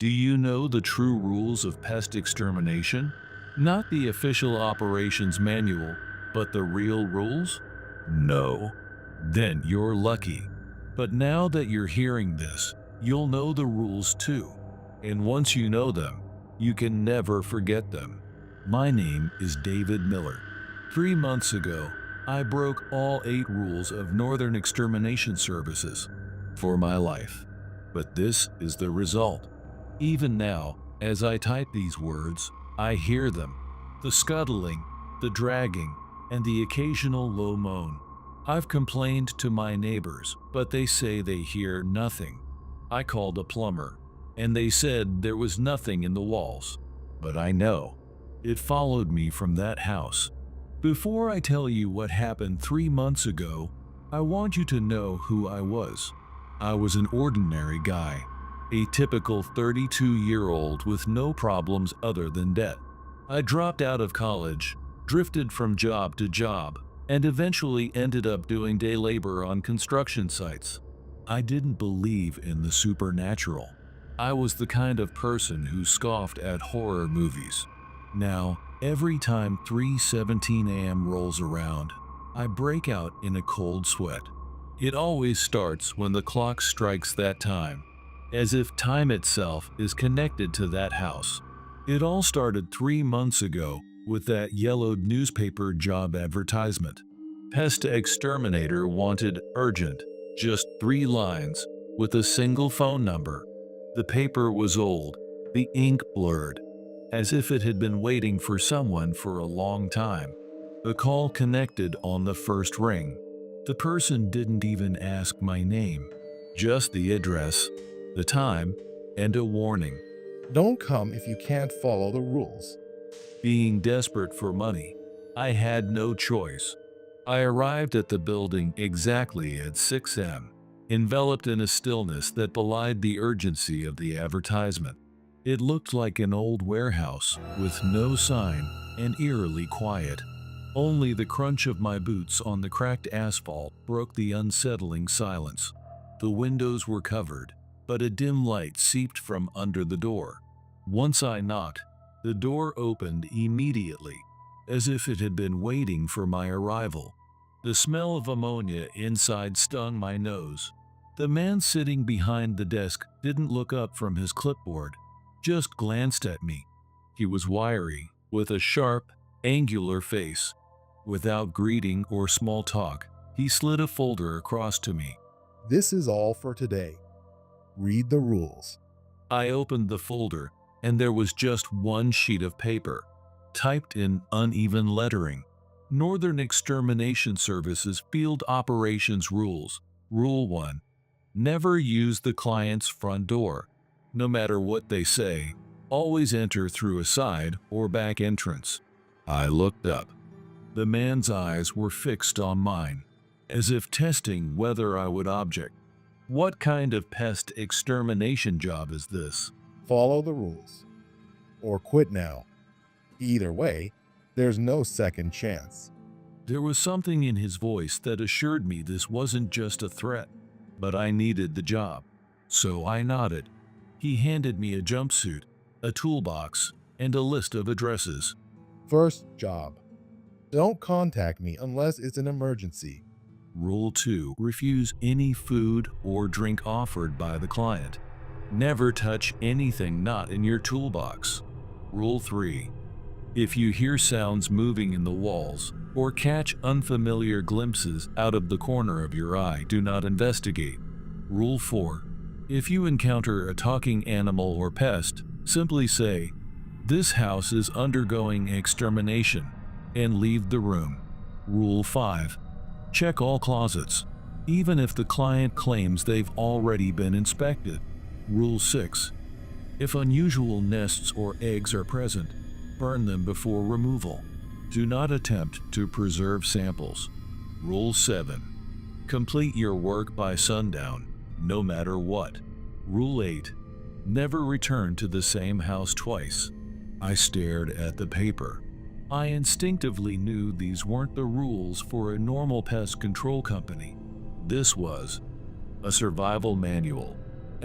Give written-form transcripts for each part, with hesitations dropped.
Do you know the true rules of pest extermination? Not the official operations manual, but the real rules? No. Then you're lucky. But now that you're hearing this, you'll know the rules too. And once you know them, you can never forget them. My name is David Miller. 3 months ago, I broke all 8 rules of Northern Extermination Services for my life. But this is the result. Even now, as I type these words, I hear them. The scuttling, the dragging, and the occasional low moan. I've complained to my neighbors, but they say they hear nothing. I called a plumber, and they said there was nothing in the walls. But I know. It followed me from that house. Before I tell you what happened 3 months ago, I want you to know who I was. I was an ordinary guy, a typical 32-year-old with no problems other than debt. I dropped out of college, drifted from job to job, and eventually ended up doing day labor on construction sites. I didn't believe in the supernatural. I was the kind of person who scoffed at horror movies. Now, every time 3:17 a.m. rolls around, I break out in a cold sweat. It always starts when the clock strikes that time, as if time itself is connected to that house. It all started 3 months ago with that yellowed newspaper job advertisement. Pest exterminator wanted urgent, just 3 lines, with a single phone number. The paper was old, the ink blurred, as if it had been waiting for someone for a long time. The call connected on the first ring. The person didn't even ask my name, just the address, the time, and a warning. Don't come if you can't follow the rules. Being desperate for money, I had no choice. I arrived at the building exactly at 6 a.m., enveloped in a stillness that belied the urgency of the advertisement. It looked like an old warehouse with no sign and eerily quiet. Only the crunch of my boots on the cracked asphalt broke the unsettling silence. The windows were covered, but a dim light seeped from under the door. Once I knocked, the door opened immediately, as if it had been waiting for my arrival. The smell of ammonia inside stung my nose. The man sitting behind the desk didn't look up from his clipboard, just glanced at me. He was wiry, with a sharp, angular face. Without greeting or small talk, he slid a folder across to me. This is all for today. Read the rules. I opened the folder, and there was just one sheet of paper, typed in uneven lettering. Northern Extermination Services Field Operations Rules. Rule 1. Never use the client's front door. No matter what they say, always enter through a side or back entrance. I looked up. The man's eyes were fixed on mine, as if testing whether I would object. What kind of pest extermination job is this? Follow the rules. Or quit now. Either way, there's no second chance. There was something in his voice that assured me this wasn't just a threat, but I needed the job. So I nodded. He handed me a jumpsuit, a toolbox, and a list of addresses. First job. Don't contact me unless it's an emergency. Rule 2. Refuse any food or drink offered by the client. Never touch anything not in your toolbox. Rule 3. If you hear sounds moving in the walls or catch unfamiliar glimpses out of the corner of your eye, do not investigate. Rule 4. If you encounter a talking animal or pest, simply say, "This house is undergoing extermination," and leave the room. Rule 5. Check all closets, even if the client claims they've already been inspected. Rule 6. If unusual nests or eggs are present, burn them before removal. Do not attempt to preserve samples. Rule 7. Complete your work by sundown, no matter what. Rule 8. Never return to the same house twice. I stared at the paper. I instinctively knew these weren't the rules for a normal pest control company. This was a survival manual,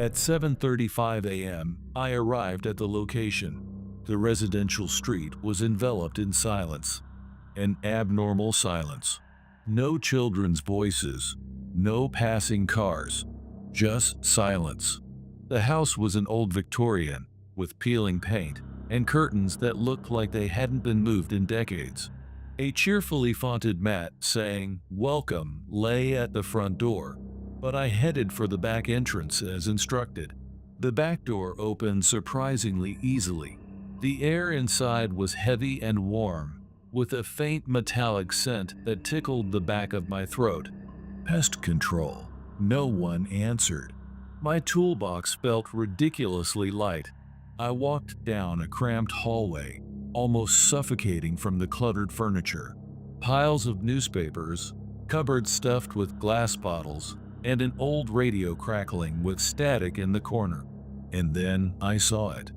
At 7:35 a.m., I arrived at the location. The residential street was enveloped in silence, an abnormal silence. No children's voices, no passing cars, just silence. The house was an old Victorian, with peeling paint and curtains that looked like they hadn't been moved in decades. A cheerfully fonted mat saying, "Welcome," lay at the front door, but I headed for the back entrance as instructed. The back door opened surprisingly easily. The air inside was heavy and warm, with a faint metallic scent that tickled the back of my throat. Pest control. No one answered. My toolbox felt ridiculously light. I walked down a cramped hallway, almost suffocating from the cluttered furniture. Piles of newspapers, cupboards stuffed with glass bottles, and an old radio crackling with static in the corner. And then I saw it.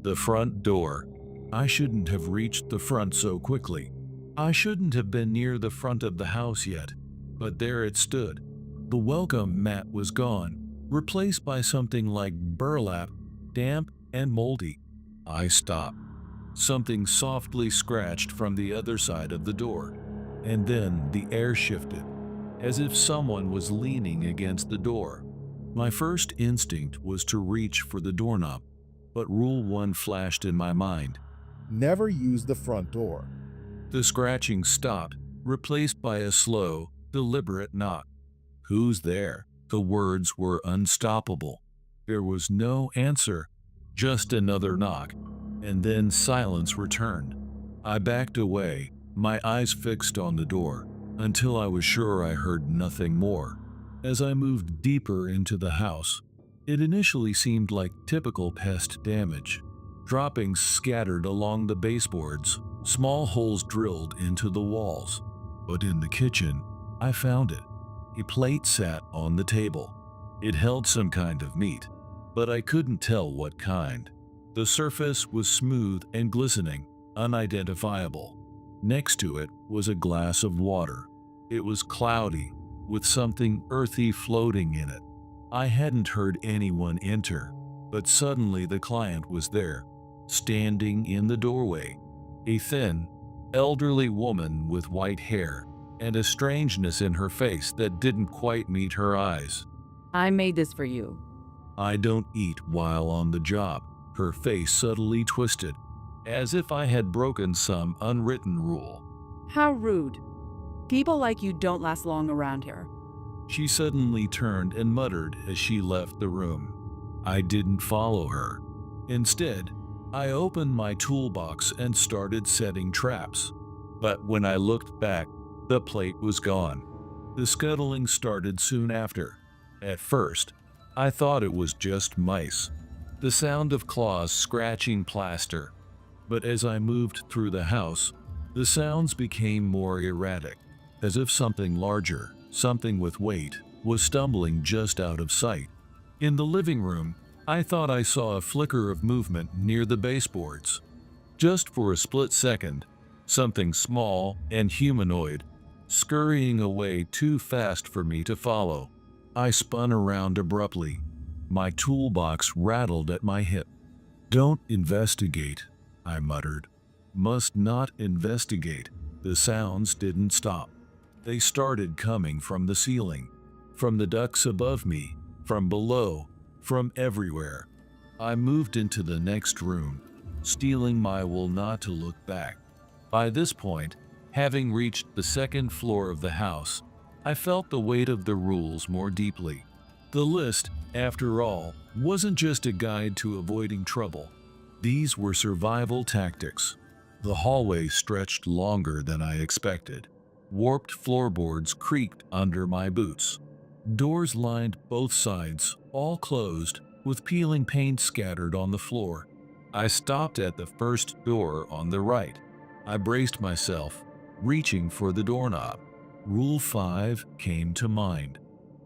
The front door. I shouldn't have reached the front so quickly. I shouldn't have been near the front of the house yet. But there it stood. The welcome mat was gone, replaced by something like burlap, damp and moldy. I stopped. Something softly scratched from the other side of the door, and then the air shifted, as if someone was leaning against the door. My first instinct was to reach for the doorknob, but Rule 1 flashed in my mind. Never use the front door. The scratching stopped, replaced by a slow, deliberate knock. "Who's there?" The words were unstoppable. There was no answer, just another knock, and then silence returned. I backed away, my eyes fixed on the door, until I was sure I heard nothing more. As I moved deeper into the house, it initially seemed like typical pest damage. Droppings scattered along the baseboards, small holes drilled into the walls. But in the kitchen, I found it. A plate sat on the table. It held some kind of meat, but I couldn't tell what kind. The surface was smooth and glistening, unidentifiable. Next to it was a glass of water. It was cloudy, with something earthy floating in it. I hadn't heard anyone enter, but suddenly the client was there, standing in the doorway. A thin, elderly woman with white hair and a strangeness in her face that didn't quite meet her eyes. "I made this for you." "I don't eat while on the job." Her face subtly twisted, as if I had broken some unwritten rule. "How rude. People like you don't last long around here." She suddenly turned and muttered as she left the room. I didn't follow her. Instead, I opened my toolbox and started setting traps. But when I looked back, the plate was gone. The scuttling started soon after. At first, I thought it was just mice, the sound of claws scratching plaster. But as I moved through the house, the sounds became more erratic, as if something larger, something with weight, was stumbling just out of sight. In the living room, I thought I saw a flicker of movement near the baseboards. Just for a split second, something small and humanoid, scurrying away too fast for me to follow. I spun around abruptly. My toolbox rattled at my hip. "Don't investigate," I muttered. "Must not investigate." The sounds didn't stop. They started coming from the ceiling, from the ducts above me, from below, from everywhere. I moved into the next room, steeling my will not to look back. By this point, having reached the second floor of the house, I felt the weight of the rules more deeply. The list, after all, wasn't just a guide to avoiding trouble. These were survival tactics. The hallway stretched longer than I expected. Warped floorboards creaked under my boots. Doors lined both sides, all closed, with peeling paint scattered on the floor. I stopped at the first door on the right. I braced myself, reaching for the doorknob. Rule 5 came to mind.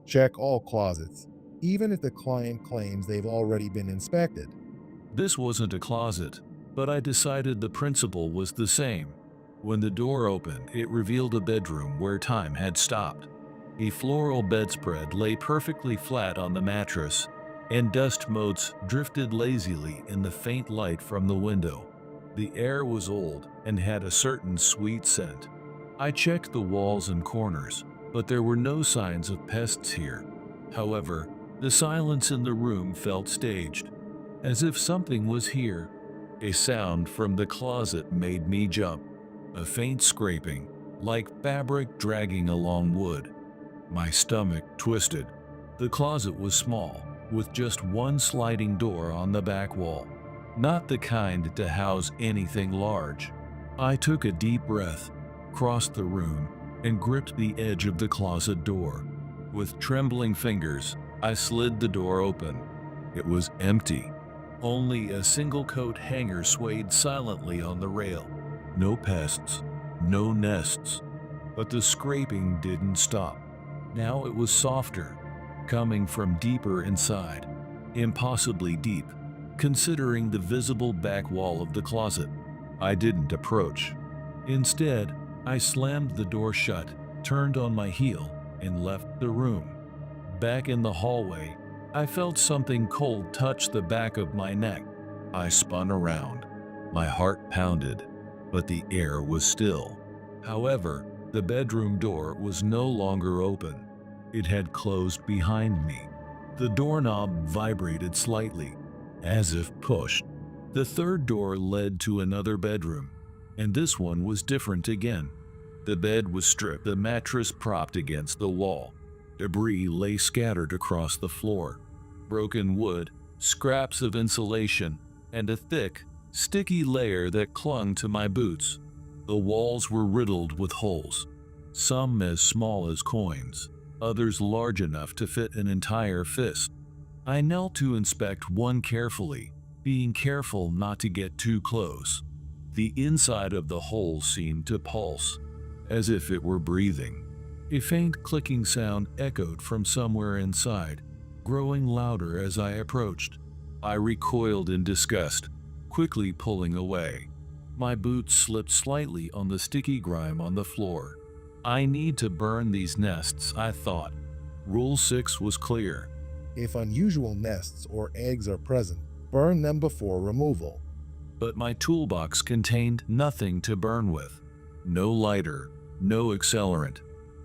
Check all closets, even if the client claims they've already been inspected. This wasn't a closet, but I decided the principle was the same. When the door opened, it revealed a bedroom where time had stopped. A floral bedspread lay perfectly flat on the mattress, and dust motes drifted lazily in the faint light from the window. The air was old and had a certain sweet scent. I checked the walls and corners, but there were no signs of pests here. However, the silence in the room felt staged, as if something was here. A sound from the closet made me jump, a faint scraping, like fabric dragging along wood. My stomach twisted. The closet was small, with just one sliding door on the back wall, not the kind to house anything large. I took a deep breath, crossed the room, and gripped the edge of the closet door. With trembling fingers, I slid the door open. It was empty. Only a single coat hanger swayed silently on the rail. No pests, no nests. But the scraping didn't stop. Now it was softer, coming from deeper inside, impossibly deep, considering the visible back wall of the closet. I didn't approach. Instead, I slammed the door shut, turned on my heel, and left the room. Back in the hallway, I felt something cold touch the back of my neck. I spun around. My heart pounded, but the air was still. However, the bedroom door was no longer open. It had closed behind me. The doorknob vibrated slightly, as if pushed. The third door led to another bedroom, and this one was different again. The bed was stripped, the mattress propped against the wall. Debris lay scattered across the floor. Broken wood, scraps of insulation, and a thick, sticky layer that clung to my boots. The walls were riddled with holes, some as small as coins, others large enough to fit an entire fist. I knelt to inspect one carefully, being careful not to get too close. The inside of the hole seemed to pulse, as if it were breathing. A faint clicking sound echoed from somewhere inside, growing louder as I approached. I recoiled in disgust, quickly pulling away. My boots slipped slightly on the sticky grime on the floor. I need to burn these nests, I thought. Rule 6 was clear. If unusual nests or eggs are present, burn them before removal. But my toolbox contained nothing to burn with. No lighter, no accelerant,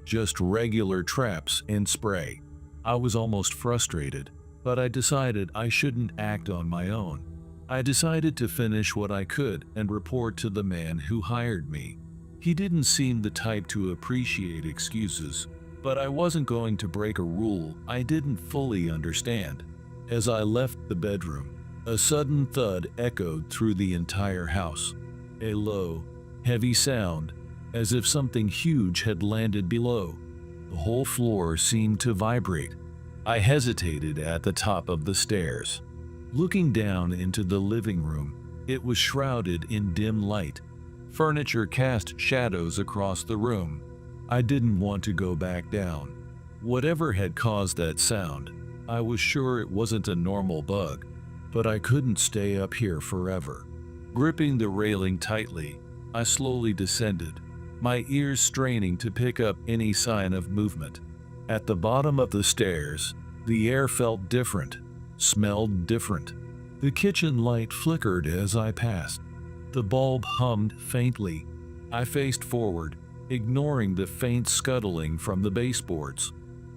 just regular traps and spray. I was almost frustrated, but I decided I shouldn't act on my own. I decided to finish what I could and report to the man who hired me. He didn't seem the type to appreciate excuses, but I wasn't going to break a rule I didn't fully understand. As I left the bedroom, a sudden thud echoed through the entire house. A low, heavy sound, as if something huge had landed below. The whole floor seemed to vibrate. I hesitated at the top of the stairs. Looking down into the living room, it was shrouded in dim light. Furniture cast shadows across the room. I didn't want to go back down. Whatever had caused that sound, I was sure it wasn't a normal bug, but I couldn't stay up here forever. Gripping the railing tightly, I slowly descended, my ears straining to pick up any sign of movement. At the bottom of the stairs, the air felt different, smelled different. The kitchen light flickered as I passed. The bulb hummed faintly. I faced forward, ignoring the faint scuttling from the baseboards.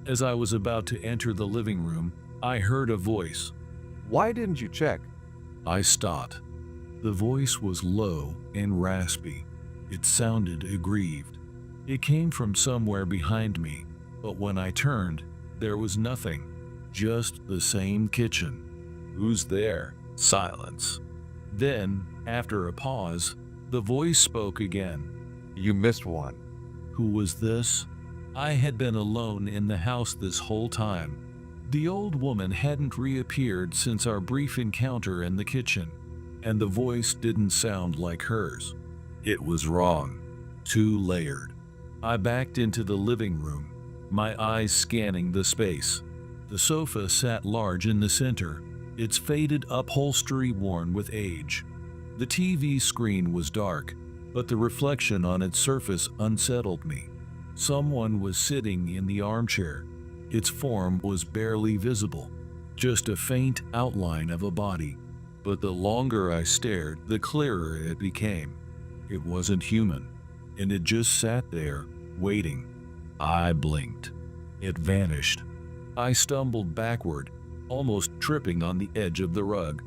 As I was about to enter the living room, I heard a voice. "Why didn't you check?" I stopped. The voice was low and raspy. It sounded aggrieved. It came from somewhere behind me, but when I turned, there was nothing. Just the same kitchen. "Who's there?" Silence. Then, after a pause, the voice spoke again. "You missed one." Who was this? I had been alone in the house this whole time. The old woman hadn't reappeared since our brief encounter in the kitchen, and the voice didn't sound like hers. It was wrong. Too layered. I backed into the living room, my eyes scanning the space. The sofa sat large in the center, its faded upholstery worn with age. The TV screen was dark, but the reflection on its surface unsettled me. Someone was sitting in the armchair. Its form was barely visible. just a faint outline of a body. But the longer I stared, the clearer it became. It wasn't human, and it just sat there, waiting. I blinked. It vanished. I stumbled backward, almost tripping on the edge of the rug.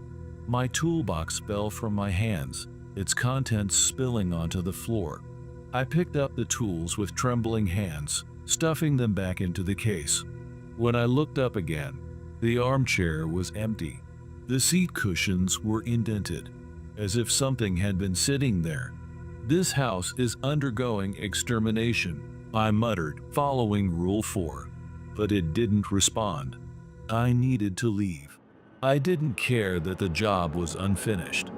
My toolbox fell from my hands, its contents spilling onto the floor. I picked up the tools with trembling hands, stuffing them back into the case. When I looked up again, the armchair was empty. The seat cushions were indented, as if something had been sitting there. "This house is undergoing extermination," I muttered, following Rule 4. But it didn't respond. I needed to leave. I didn't care that the job was unfinished.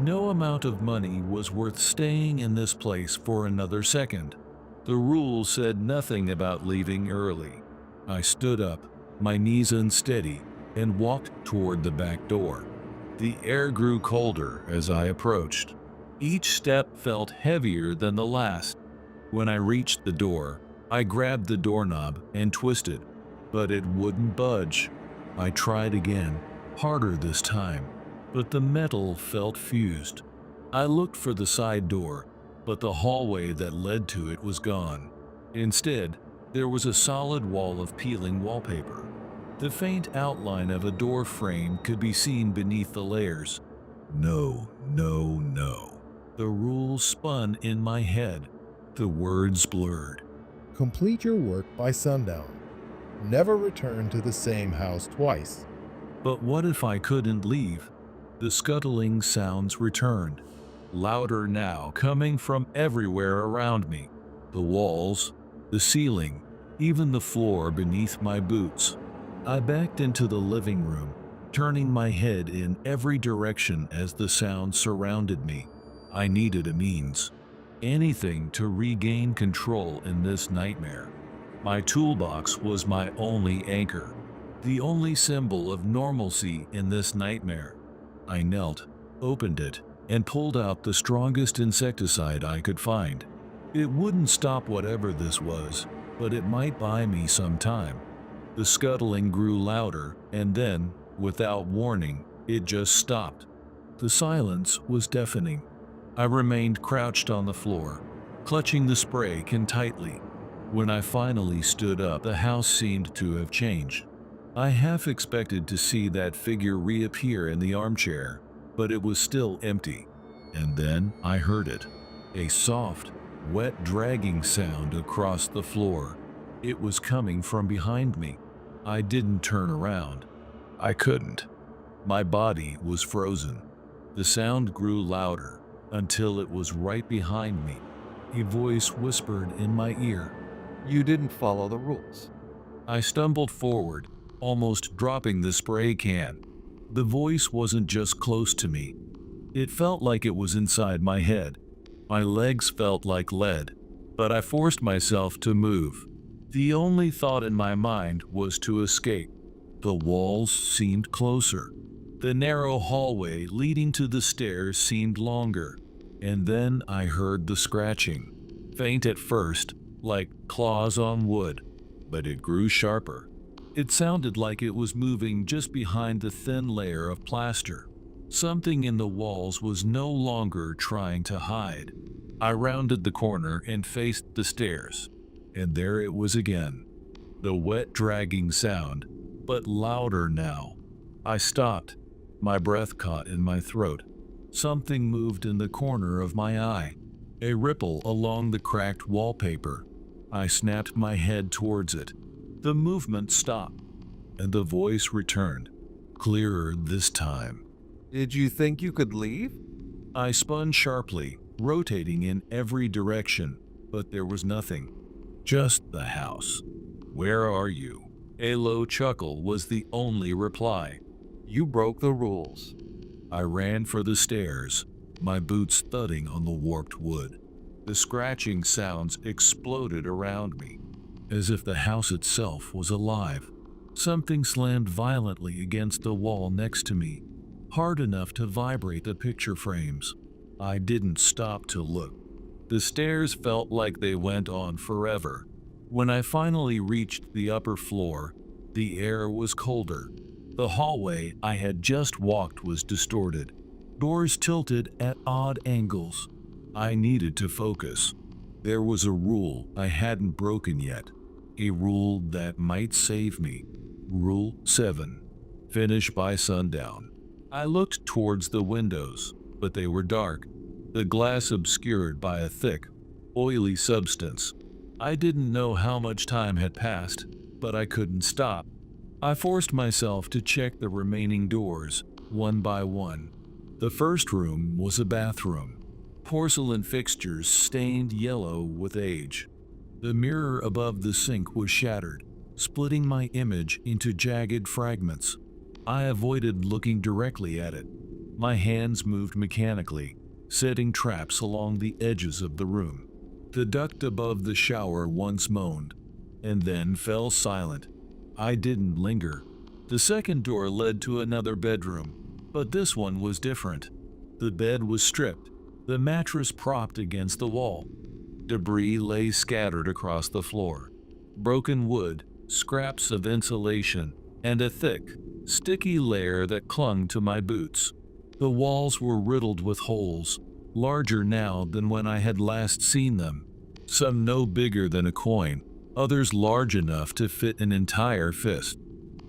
No amount of money was worth staying in this place for another second. The rule said nothing about leaving early. I stood up, my knees unsteady, and walked toward the back door. The air grew colder as I approached. Each step felt heavier than the last. When I reached the door, I grabbed the doorknob and twisted, but it wouldn't budge. I tried again, harder this time, but the metal felt fused. I looked for the side door, but the hallway that led to it was gone. Instead, there was a solid wall of peeling wallpaper. The faint outline of a door frame could be seen beneath the layers. No, no, no. The rules spun in my head. The words blurred. Complete your work by sundown. Never return to the same house twice. But what if I couldn't leave? The scuttling sounds returned, louder now, coming from everywhere around me. The walls, the ceiling, even the floor beneath my boots. I backed into the living room, turning my head in every direction as the sound surrounded me. I needed a means, anything to regain control in this nightmare. My toolbox was my only anchor, the only symbol of normalcy in this nightmare. I knelt, opened it, and pulled out the strongest insecticide I could find. It wouldn't stop whatever this was, but it might buy me some time. The scuttling grew louder, and then, without warning, it just stopped. The silence was deafening. I remained crouched on the floor, clutching the spray can tightly. When I finally stood up, the house seemed to have changed. I half expected to see that figure reappear in the armchair, but it was still empty. And then I heard it, a soft, wet dragging sound across the floor. It was coming from behind me. I didn't turn around. I couldn't. My body was frozen. The sound grew louder until it was right behind me. A voice whispered in my ear. You didn't follow the rules. I stumbled forward, almost dropping the spray can. The voice wasn't just close to me. It felt like it was inside my head. My legs felt like lead, but I forced myself to move. The only thought in my mind was to escape. The walls seemed closer. The narrow hallway leading to the stairs seemed longer. And then I heard the scratching. Faint at first, like claws on wood, but it grew sharper. It sounded like it was moving just behind the thin layer of plaster. Something in the walls was no longer trying to hide. I rounded the corner and faced the stairs. And there it was again. The wet dragging sound, but louder now. I stopped. My breath caught in my throat. Something moved in the corner of my eye. A ripple along the cracked wallpaper. I snapped my head towards it. The movement stopped, and the voice returned, clearer this time. Did you think you could leave? I spun sharply, rotating in every direction, but there was nothing. Just the house. Where are you? A low chuckle was the only reply. You broke the rules. I ran for the stairs, my boots thudding on the warped wood. The scratching sounds exploded around me, as if the house itself was alive. Something slammed violently against the wall next to me, hard enough to vibrate the picture frames. I didn't stop to look. The stairs felt like they went on forever. When I finally reached the upper floor, the air was colder. The hallway I had just walked was distorted, doors tilted at odd angles. I needed to focus. There was a rule I hadn't broken yet, a rule that might save me. Rule 7. Finish by sundown. I looked towards the windows, but they were dark, the glass obscured by a thick, oily substance. I didn't know how much time had passed, but I couldn't stop. I forced myself to check the remaining doors, one by one. The first room was a bathroom. Porcelain fixtures stained yellow with age. The mirror above the sink was shattered, splitting my image into jagged fragments. I avoided looking directly at it. My hands moved mechanically, setting traps along the edges of the room. The duct above the shower once moaned, and then fell silent. I didn't linger. The second door led to another bedroom, but this one was different. The bed was stripped, the mattress propped against the wall. Debris lay scattered across the floor. Broken wood, scraps of insulation, and a thick, sticky layer that clung to my boots. The walls were riddled with holes, larger now than when I had last seen them. Some no bigger than a coin, others large enough to fit an entire fist.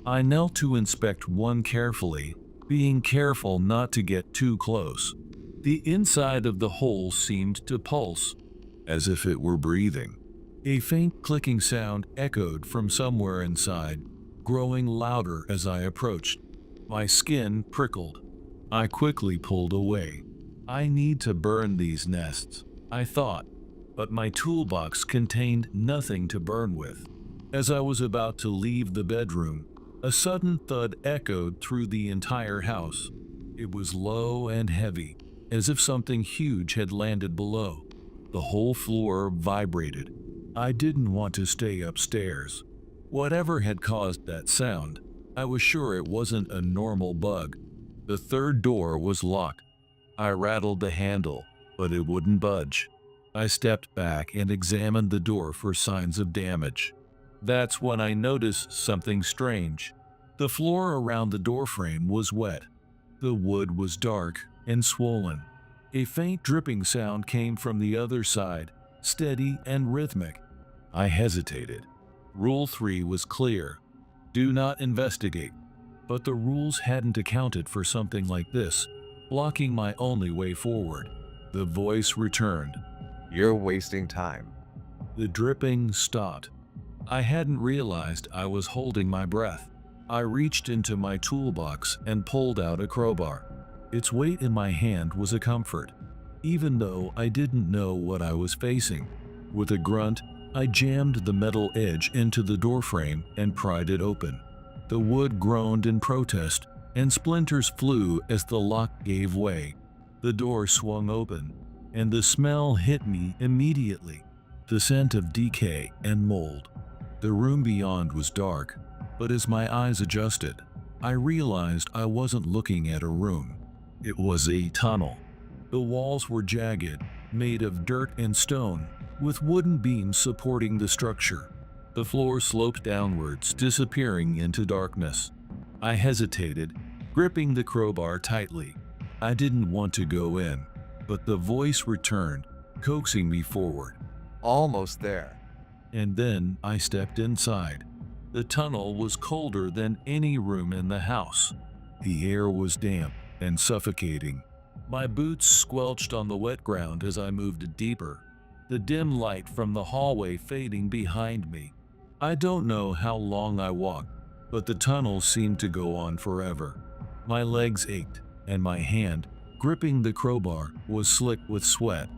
I knelt to inspect one carefully, being careful not to get too close. The inside of the hole seemed to pulse, as if it were breathing. A faint clicking sound echoed from somewhere inside, growing louder as I approached. My skin prickled. I quickly pulled away. I need to burn these nests, I thought, but my toolbox contained nothing to burn with. As I was about to leave the bedroom, a sudden thud echoed through the entire house. It was low and heavy, as if something huge had landed below. The whole floor vibrated. I didn't want to stay upstairs. Whatever had caused that sound, I was sure it wasn't a normal bug. The third door was locked. I rattled the handle, but it wouldn't budge. I stepped back and examined the door for signs of damage. That's when I noticed something strange. The floor around the doorframe was wet. The wood was dark and swollen. A faint dripping sound came from the other side, steady and rhythmic. I hesitated. Rule 3 was clear. Do not investigate. But the rules hadn't accounted for something like this, blocking my only way forward. The voice returned. You're wasting time. The dripping stopped. I hadn't realized I was holding my breath. I reached into my toolbox and pulled out a crowbar. Its weight in my hand was a comfort, even though I didn't know what I was facing. With a grunt, I jammed the metal edge into the doorframe and pried it open. The wood groaned in protest, and splinters flew as the lock gave way. The door swung open, and the smell hit me immediately, the scent of decay and mold. The room beyond was dark, but as my eyes adjusted, I realized I wasn't looking at a room. It was a tunnel. The walls were jagged, made of dirt and stone, with wooden beams supporting the structure. The floor sloped downwards, disappearing into darkness. I hesitated, gripping the crowbar tightly. I didn't want to go in, but the voice returned, coaxing me forward. Almost there. And then I stepped inside. The tunnel was colder than any room in the house. The air was damp and suffocating. My boots squelched on the wet ground as I moved deeper, the dim light from the hallway fading behind me. I don't know how long I walked, but the tunnel seemed to go on forever. My legs ached, and my hand, gripping the crowbar, was slick with sweat.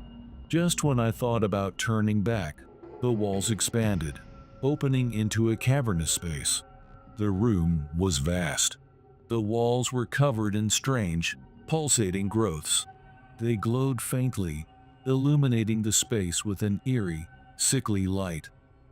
Just when I thought about turning back, the walls expanded, opening into a cavernous space. The room was vast. The walls were covered in strange, pulsating growths. They glowed faintly, illuminating the space with an eerie, sickly light.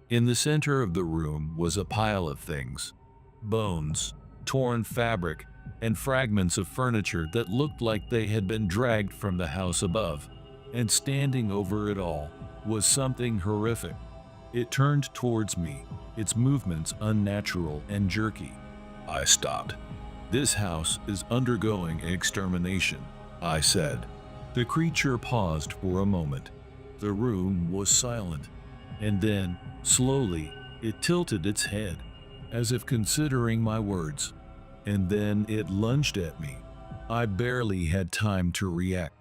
In the center of the room was a pile of things. Bones, torn fabric, and fragments of furniture that looked like they had been dragged from the house above. And standing over it all was something horrific. It turned towards me, its movements unnatural and jerky. I stopped. This house is undergoing extermination, I said. The creature paused for a moment. The room was silent, and then, slowly, it tilted its head, as if considering my words, and then it lunged at me. I barely had time to react.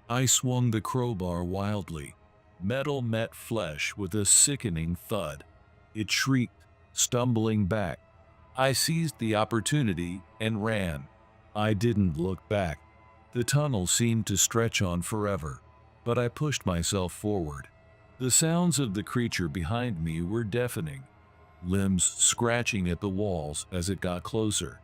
I swung the crowbar wildly. Metal met flesh with a sickening thud. It shrieked, stumbling back. I seized the opportunity and ran. I didn't look back. The tunnel seemed to stretch on forever, but I pushed myself forward. The sounds of the creature behind me were deafening, limbs scratching at the walls as it got closer.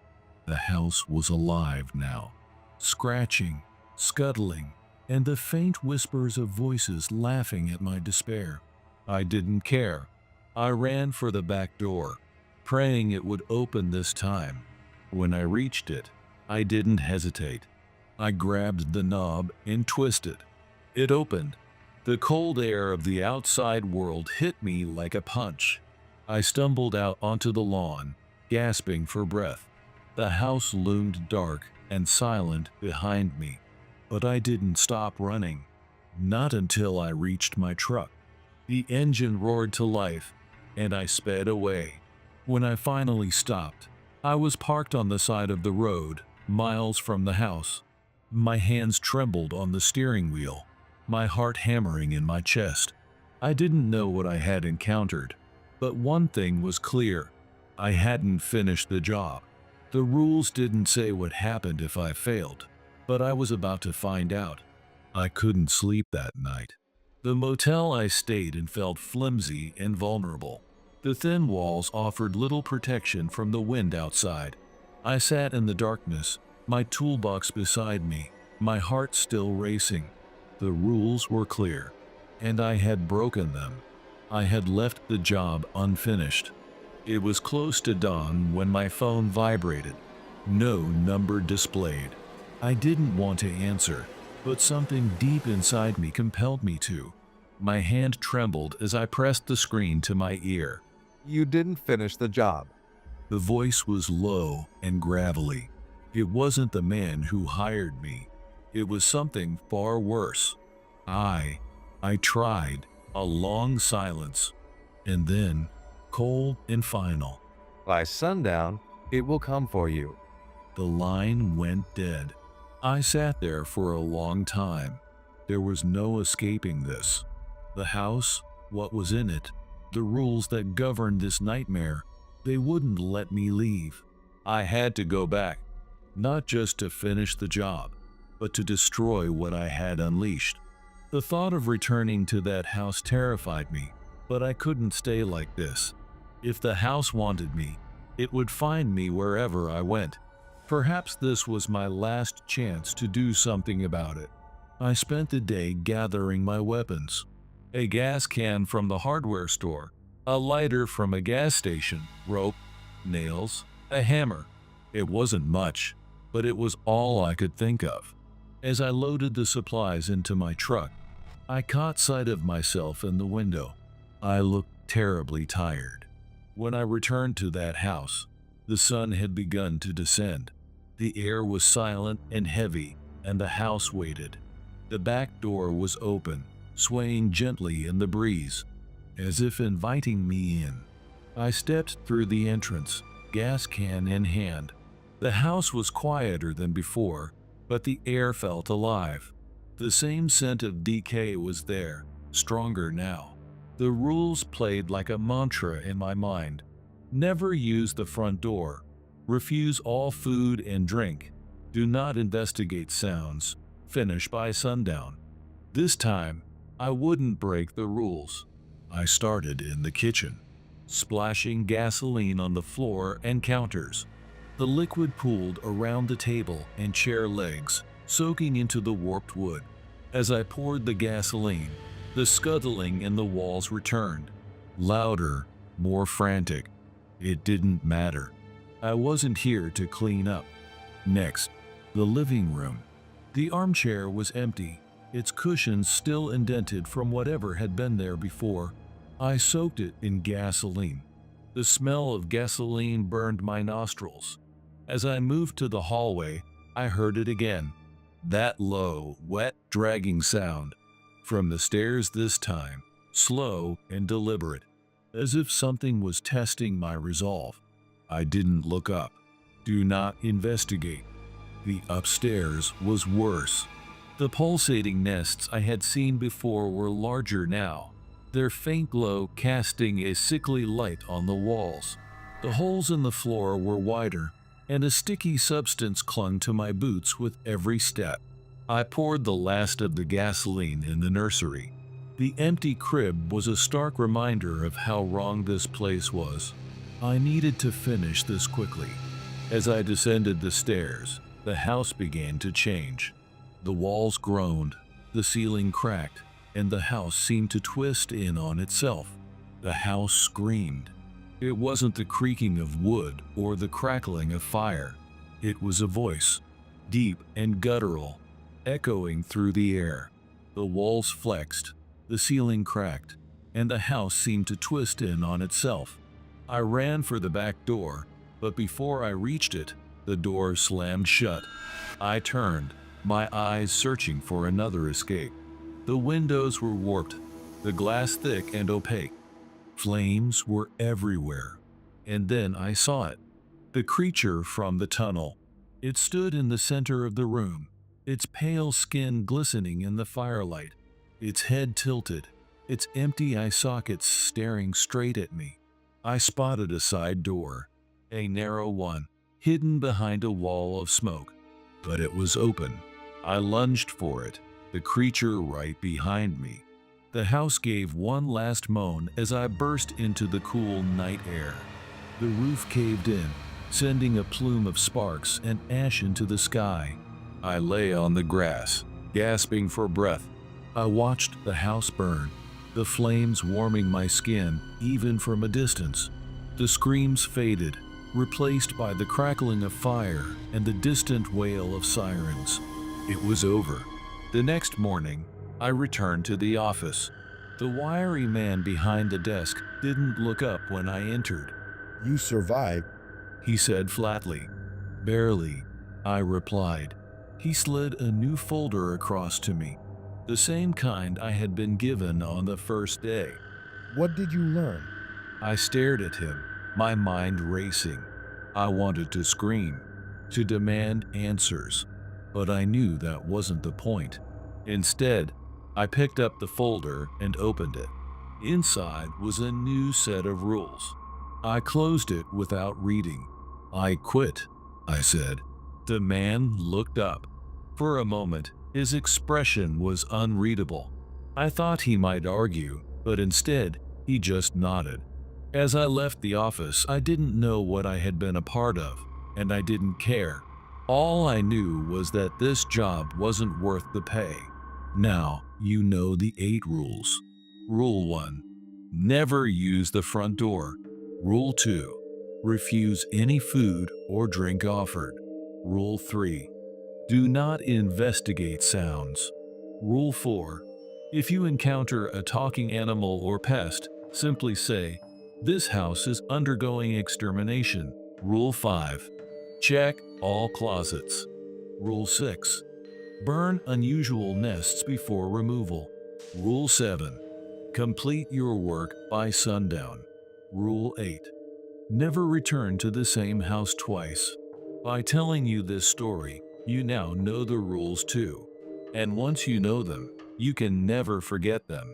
The house was alive now, scratching, scuttling, and the faint whispers of voices laughing at my despair. I didn't care. I ran for the back door, praying it would open this time. When I reached it, I didn't hesitate. I grabbed the knob and twisted. It opened. The cold air of the outside world hit me like a punch. I stumbled out onto the lawn, gasping for breath. The house loomed dark and silent behind me, but I didn't stop running. Not until I reached my truck. The engine roared to life, and I sped away. When I finally stopped, I was parked on the side of the road, miles from the house. My hands trembled on the steering wheel, my heart hammering in my chest. I didn't know what I had encountered, but one thing was clear. I hadn't finished the job. The rules didn't say what happened if I failed, but I was about to find out. I couldn't sleep that night. The motel I stayed in felt flimsy and vulnerable. The thin walls offered little protection from the wind outside. I sat in the darkness, my toolbox beside me, my heart still racing. The rules were clear, and I had broken them. I had left the job unfinished. It was close to dawn when my phone vibrated. No number displayed. I didn't want to answer, but something deep inside me compelled me to. My hand trembled as I pressed the screen to my ear. You didn't finish the job. The voice was low and gravelly. It wasn't the man who hired me. It was something far worse. I tried. A long silence, and then, cold and final. By sundown, it will come for you. The line went dead. I sat there for a long time. There was no escaping this. The house, what was in it, the rules that governed this nightmare, they wouldn't let me leave. I had to go back, not just to finish the job, but to destroy what I had unleashed. The thought of returning to that house terrified me, but I couldn't stay like this. If the house wanted me, it would find me wherever I went. Perhaps this was my last chance to do something about it. I spent the day gathering my weapons. A gas can from the hardware store, a lighter from a gas station, rope, nails, a hammer. It wasn't much, but it was all I could think of. As I loaded the supplies into my truck, I caught sight of myself in the window. I looked terribly tired. When I returned to that house, the sun had begun to descend. The air was silent and heavy, and the house waited. The back door was open, swaying gently in the breeze, as if inviting me in. I stepped through the entrance, gas can in hand. The house was quieter than before, but the air felt alive. The same scent of decay was there, stronger now. The rules played like a mantra in my mind. Never use the front door. Refuse all food and drink. Do not investigate sounds. Finish by sundown. This time, I wouldn't break the rules. I started in the kitchen, splashing gasoline on the floor and counters. The liquid pooled around the table and chair legs, soaking into the warped wood. As I poured the gasoline, the scuttling in the walls returned, louder, more frantic. It didn't matter. I wasn't here to clean up. Next, the living room. The armchair was empty, its cushions still indented from whatever had been there before. I soaked it in gasoline. The smell of gasoline burned my nostrils. As I moved to the hallway, I heard it again. That low, wet, dragging sound. From the stairs this time, slow and deliberate, as if something was testing my resolve. I didn't look up. Do not investigate. The upstairs was worse. The pulsating nests I had seen before were larger now, their faint glow casting a sickly light on the walls. The holes in the floor were wider, and a sticky substance clung to my boots with every step. I poured the last of the gasoline in the nursery. The empty crib was a stark reminder of how wrong this place was. I needed to finish this quickly. As I descended the stairs, the house began to change. The walls groaned, the ceiling cracked, and the house seemed to twist in on itself. The house screamed. It wasn't the creaking of wood or the crackling of fire. It was a voice, deep and guttural, echoing through the air. The walls flexed, the ceiling cracked, and the house seemed to twist in on itself. I ran for the back door, but before I reached it, the door slammed shut. I turned, my eyes searching for another escape. The windows were warped, the glass thick and opaque. Flames were everywhere. And then I saw it. The creature from the tunnel. It stood in the center of the room, its pale skin glistening in the firelight, its head tilted, its empty eye sockets staring straight at me. I spotted a side door, a narrow one, hidden behind a wall of smoke. But it was open. I lunged for it, the creature right behind me. The house gave one last moan as I burst into the cool night air. The roof caved in, sending a plume of sparks and ash into the sky. I lay on the grass, gasping for breath. I watched the house burn, the flames warming my skin even from a distance. The screams faded, replaced by the crackling of fire and the distant wail of sirens. It was over. The next morning, I returned to the office. The wiry man behind the desk didn't look up when I entered. You survived. He said flatly. Barely, I replied. He slid a new folder across to me, the same kind I had been given on the first day. What did you learn? I stared at him, my mind racing. I wanted to scream, to demand answers, but I knew that wasn't the point. Instead, I picked up the folder and opened it. Inside was a new set of rules. I closed it without reading. I quit, I said. The man looked up. For a moment, his expression was unreadable. I thought he might argue, but instead, he just nodded. As I left the office, I didn't know what I had been a part of, and I didn't care. All I knew was that this job wasn't worth the pay. Now, you know the 8 rules. Rule 1. Never use the front door. Rule 2. Refuse any food or drink offered. Rule 3. Do not investigate sounds. Rule 4. If you encounter a talking animal or pest, simply say, "This house is undergoing extermination." Rule 5. Check all closets. Rule 6. Burn unusual nests before removal. Rule 7. Complete your work by sundown. Rule 8. Never return to the same house twice. By telling you this story, you now know the rules too. And once you know them, you can never forget them.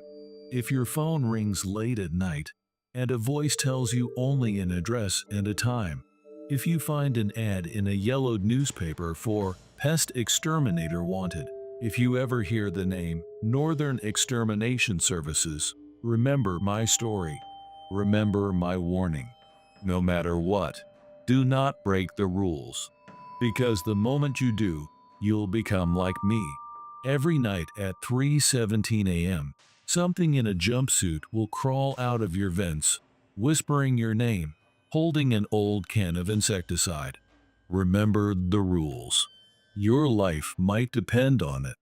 If your phone rings late at night, and a voice tells you only an address and a time, if you find an ad in a yellowed newspaper for Pest Exterminator Wanted, if you ever hear the name Northern Extermination Services, remember my story. Remember my warning. No matter what, do not break the rules. Because the moment you do, you'll become like me. Every night at 3:17 a.m., something in a jumpsuit will crawl out of your vents, whispering your name, holding an old can of insecticide. Remember the rules. Your life might depend on it.